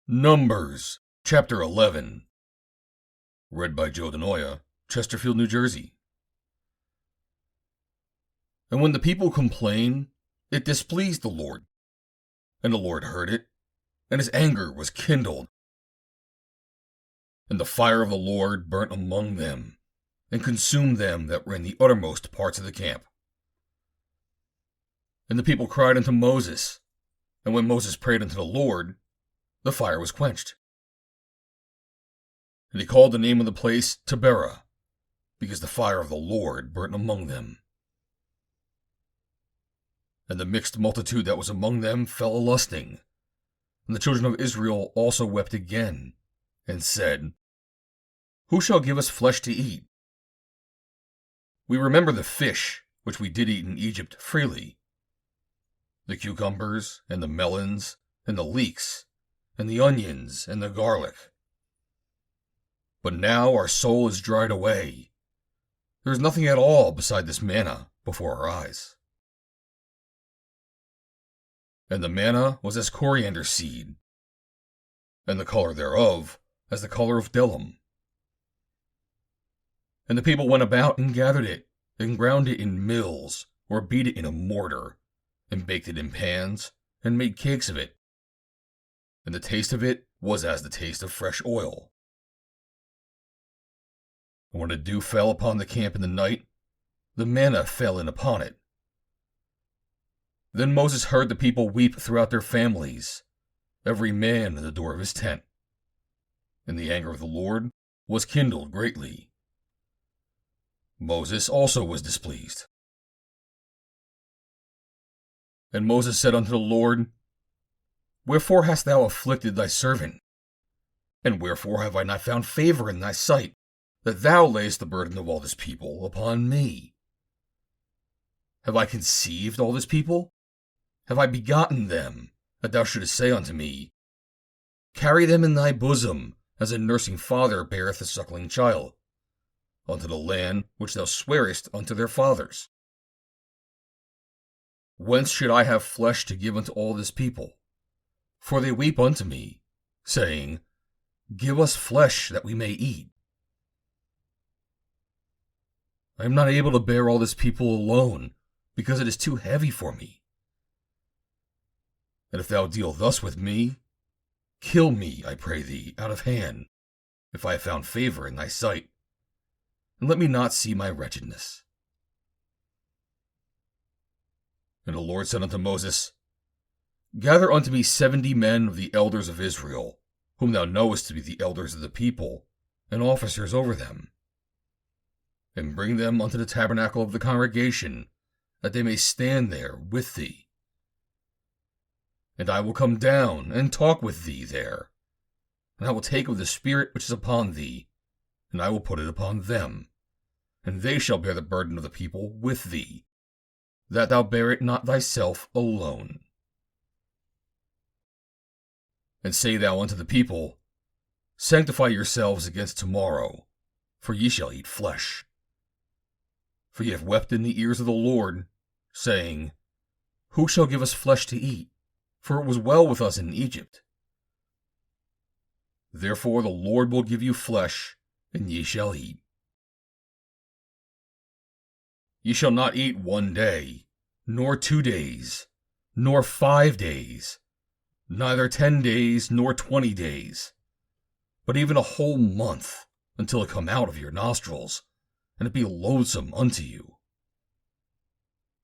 Numbers, Chapter 11. Read by Joe DeNoia, Chesterfield, New Jersey. And when the people complained, it displeased the Lord. And the Lord heard it, and his anger was kindled. And the fire of the Lord burnt among them, and consumed them that were in the uttermost parts of the camp. And the people cried unto Moses, and when Moses prayed unto the Lord, the fire was quenched. And he called the name of the place Taberah, because the fire of the Lord burnt among them. And the mixed multitude that was among them fell a-lusting. And the children of Israel also wept again, and said, Who shall give us flesh to eat? We remember the fish which we did eat in Egypt freely, the cucumbers, and the melons, and the leeks, and the onions, and the garlic. But now our soul is dried away. There is nothing at all beside this manna before our eyes. And the manna was as coriander seed, and the color thereof as the color of bdellium. And the people went about and gathered it, and ground it in mills, or beat it in a mortar, and baked it in pans, and made cakes of it. And the taste of it was as the taste of fresh oil. And when the dew fell upon the camp in the night, the manna fell in upon it. Then Moses heard the people weep throughout their families, every man at the door of his tent. And the anger of the Lord was kindled greatly. Moses also was displeased. And Moses said unto the Lord, Wherefore hast thou afflicted thy servant? And wherefore have I not found favor in thy sight, that thou layest the burden of all this people upon me? Have I conceived all this people? Have I begotten them, that thou shouldest say unto me, Carry them in thy bosom, as a nursing father beareth a suckling child, unto the land which thou swarest unto their fathers? Whence should I have flesh to give unto all this people? For they weep unto me, saying, Give us flesh that we may eat. I am not able to bear all this people alone, because it is too heavy for me. And if thou deal thus with me, kill me, I pray thee, out of hand, if I have found favor in thy sight, and let me not see my wretchedness. And the Lord said unto Moses, Gather unto me 70 men of the elders of Israel, whom thou knowest to be the elders of the people, and officers over them, and bring them unto the tabernacle of the congregation, that they may stand there with thee. And I will come down and talk with thee there, and I will take of the Spirit which is upon thee, and I will put it upon them, and they shall bear the burden of the people with thee, that thou bear it not thyself alone. And say thou unto the people, Sanctify yourselves against tomorrow, for ye shall eat flesh. For ye have wept in the ears of the Lord, saying, Who shall give us flesh to eat? For it was well with us in Egypt. Therefore the Lord will give you flesh, and ye shall eat. Ye shall not eat 1 day, nor 2 days, nor 5 days, neither 10 days, nor 20 days, but even a whole month, until it come out of your nostrils, and it be loathsome unto you.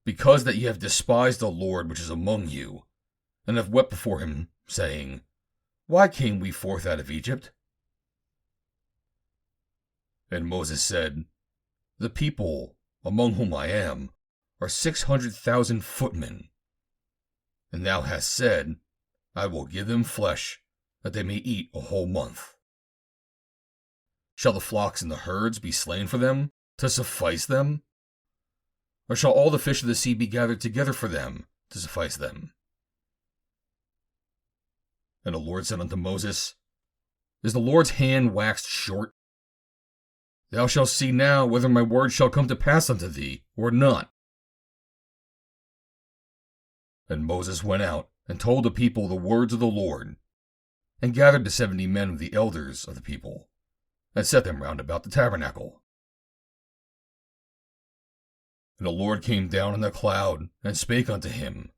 Because that ye have despised the Lord which is among you, and have wept before him, saying, Why came we forth out of Egypt? And Moses said, The people, among whom I am, are 600,000 footmen. And thou hast said, I will give them flesh, that they may eat a whole month. Shall the flocks and the herds be slain for them, to suffice them? Or shall all the fish of the sea be gathered together for them, to suffice them? And the Lord said unto Moses, Is the Lord's hand waxed short? Thou shalt see now whether my word shall come to pass unto thee, or not. And Moses went out, and told the people the words of the Lord. and gathered the 70 men of the elders of the people, and set them round about the tabernacle. And the Lord came down in a cloud, and spake unto him,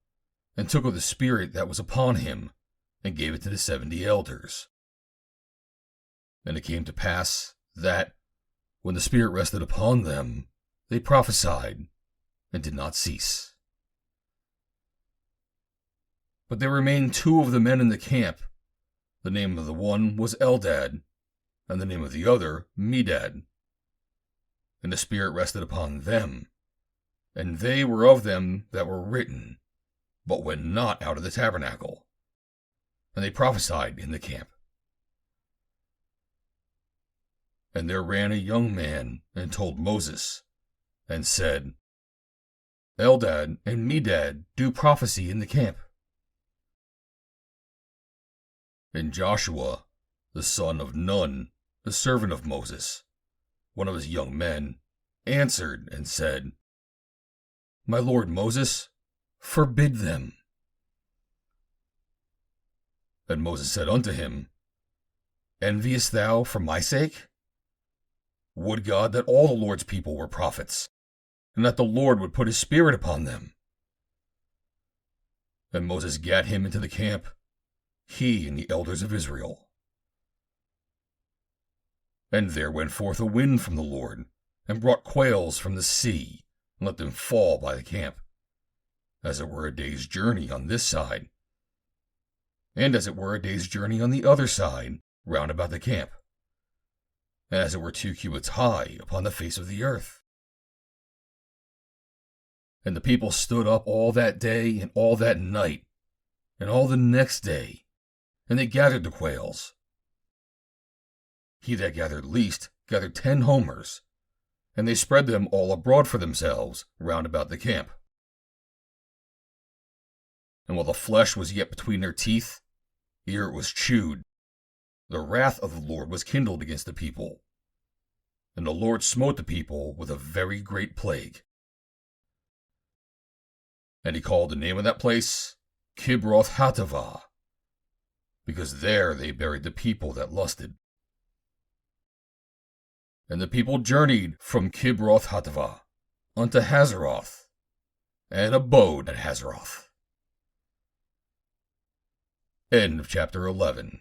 and took of the Spirit that was upon him, and gave it to the 70 elders. And it came to pass that, when the Spirit rested upon them, they prophesied, and did not cease. But there remained 2 of the men in the camp. The name of the one was Eldad, and the name of the other Medad. And the Spirit rested upon them, and they were of them that were written, but went not out of the tabernacle. And they prophesied in the camp. And there ran a young man, and told Moses, and said, Eldad and Medad do prophecy in the camp. And Joshua, the son of Nun, the servant of Moses, one of his young men, answered and said, My lord Moses, forbid them. And Moses said unto him, Enviest thou for my sake? Would God that all the Lord's people were prophets, and that the Lord would put his Spirit upon them. And Moses gat him into the camp, he and the elders of Israel. And there went forth a wind from the Lord, and brought quails from the sea, and let them fall by the camp, as it were a day's journey on this side, and as it were a day's journey on the other side, round about the camp, and as it were 2 cubits high upon the face of the earth. And the people stood up all that day and all that night, and all the next day, and they gathered the quails. He that gathered least gathered 10 homers, and they spread them all abroad for themselves round about the camp. And while the flesh was yet between their teeth, ere it was chewed, the wrath of the Lord was kindled against the people, and the Lord smote the people with a very great plague. And he called the name of that place Kibroth Hattaavah, because there they buried the people that lusted. And the people journeyed from Kibroth Hattaavah unto Hazeroth, and abode at Hazeroth. End of chapter 11.